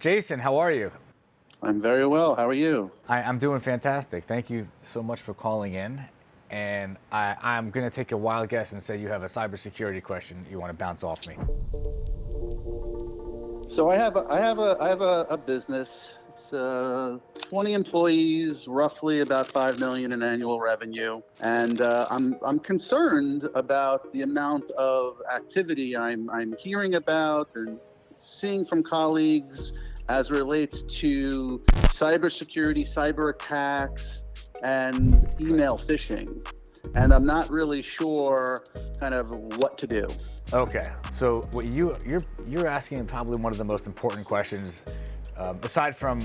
Jason, how are you? I'm very well. How are you? I'm doing fantastic. Thank you so much for calling in. And I'm going to take a wild guess and say you have a cybersecurity question you want to bounce off me. So I have a business. It's 20 employees, roughly about 5 million in annual revenue, and I'm concerned about the amount of activity I'm hearing about and seeing from colleagues as relates to cybersecurity, cyber attacks, and email phishing. And I'm not really sure kind of what to do. Okay, so what you're asking probably one of the most important questions, aside from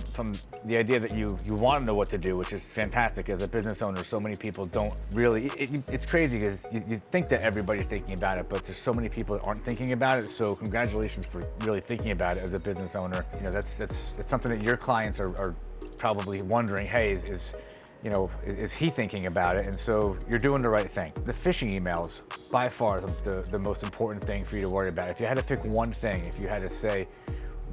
the idea that you want to know what to do, which is fantastic. As a business owner, so many people don't really. It's crazy because you think that everybody's thinking about it, but there's so many people that aren't thinking about it. So congratulations for really thinking about it as a business owner. You know, that's something that your clients are probably wondering. Hey, is he thinking about it? And so you're doing the right thing. The phishing emails, by far the most important thing for you to worry about. If you had to pick one thing, if you had to say,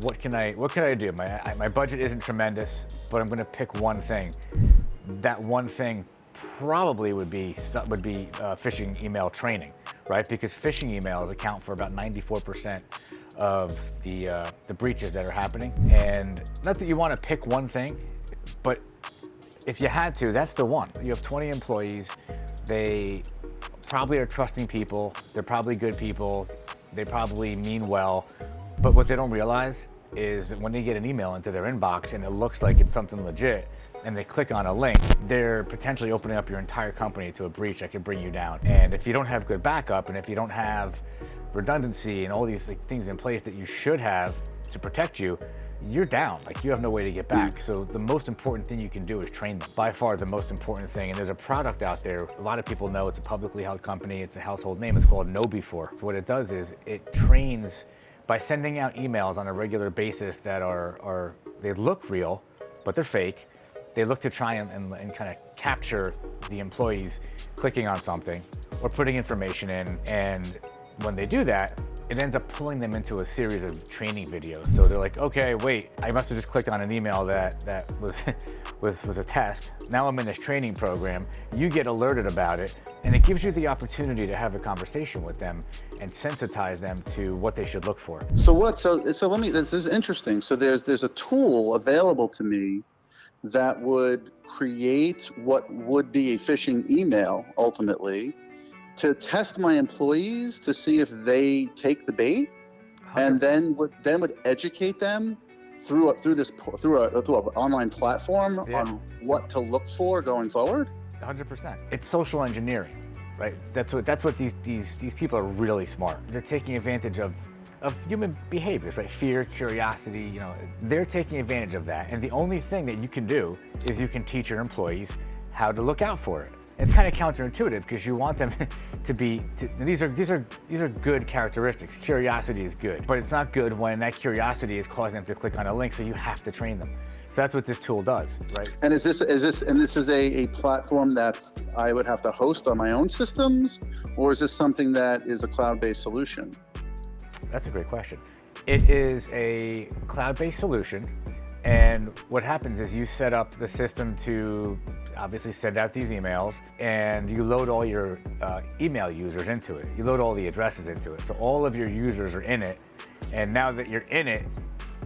what can I do? My budget isn't tremendous, but I'm going to pick one thing. That one thing probably would be phishing email training, right? Because phishing emails account for about 94% of the breaches that are happening. And not that you want to pick one thing, but if you had to, that's the one. You have 20 employees. They probably are trusting people. They're probably good people. They probably mean well. But what they don't realize is that when they get an email into their inbox and it looks like it's something legit, and they click on a link, they're potentially opening up your entire company to a breach that could bring you down. And if you don't have good backup, and if you don't have redundancy and all these things in place that you should have to protect you, you're down. Like, you have no way to get back. So the most important thing you can do is train them. By far the most important thing. And there's a product out there, a lot of people know, it's a publicly held company, it's a household name, it's called KnowBe4. What it does is it trains by sending out emails on a regular basis that they look real, but they're fake. They look to try and kind of capture the employees clicking on something or putting information in. And when they do that, it ends up pulling them into a series of training videos. So they're like, okay, wait, I must have just clicked on an email that was a test. Now I'm in this training program. You get alerted about it, and it gives you the opportunity to have a conversation with them and sensitize them to what they should look for. So let me. This is interesting. So there's a tool available to me that would create what would be a phishing email ultimately, to test my employees to see if they take the bait, and then would educate them through an online platform on what to look for going forward. 100%. It's social engineering, right? That's what these people are really smart. They're taking advantage of human behaviors, right? Fear, curiosity, they're taking advantage of that. And the only thing that you can do is you can teach your employees how to look out for it. It's kind of counterintuitive because you want them these are good characteristics. Curiosity is good, but it's not good when that curiosity is causing them to click on a link, so you have to train them. So that's what this tool does, right? And this is a platform that I would have to host on my own systems, or is this something that is a cloud-based solution? That's a great question. It is a cloud-based solution. And what happens is you set up the system to obviously send out these emails, and you load all your email users into it. You load all the addresses into it. So all of your users are in it. And now that you're in it,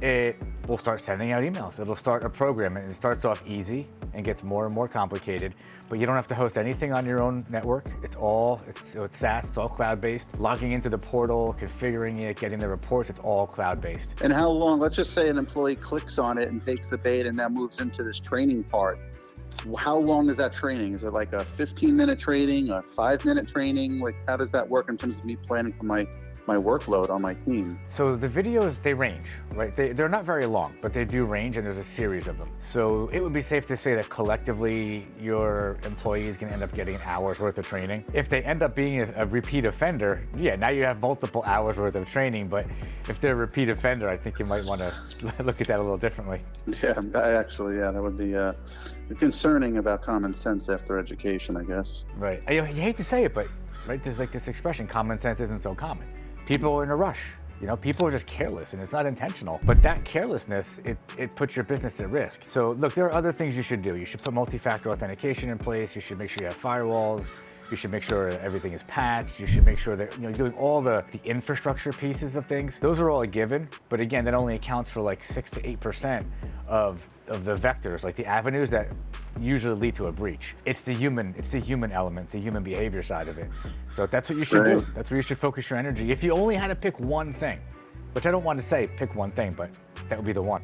it will start sending out emails. It'll start a program, and it starts off easy and gets more and more complicated, but you don't have to host anything on your own network. It's SaaS, it's all cloud-based. Logging into the portal, configuring it, getting the reports, it's all cloud-based. And how long, let's just say an employee clicks on it and takes the bait and now moves into this training part. How long is that training? Is it like a 15-minute training, a 5-minute training? Like, how does that work in terms of me planning for my workload on my team? So the videos, they range, right? They're not very long, but they do range, and there's a series of them. So it would be safe to say that collectively your employees can end up getting an hour's worth of training. If they end up being a repeat offender, now you have multiple hours worth of training, but if they're a repeat offender, I think you might want to look at that a little differently. Yeah, that would be concerning about common sense after education, I guess. Right. You hate to say it, but right, there's like this expression, common sense isn't so common. People are in a rush. You know, people are just careless and it's not intentional. But that carelessness, it puts your business at risk. So look, there are other things you should do. You should put multi-factor authentication in place. You should make sure you have firewalls. You should make sure everything is patched. You should make sure that you're doing all the infrastructure pieces of things. Those are all a given, but again, that only accounts for like 6 to 8% of the vectors, like the avenues that usually lead to a breach. It's the human element, the human behavior side of it. So that's what you should do. That's where you should focus your energy. If you only had to pick one thing, which I don't want to say pick one thing, but that would be the one.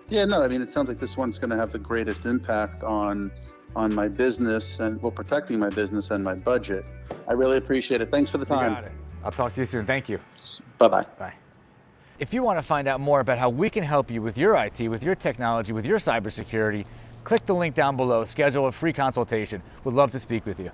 Yeah, no, I mean, it sounds like this one's going to have the greatest impact on my business and protecting my business and my budget. I really appreciate it. Thanks for the time. You got it. I'll talk to you soon. Thank you. Bye-bye. Bye. If you want to find out more about how we can help you with your IT, with your technology, with your cybersecurity, click the link down below, schedule a free consultation. We'd love to speak with you.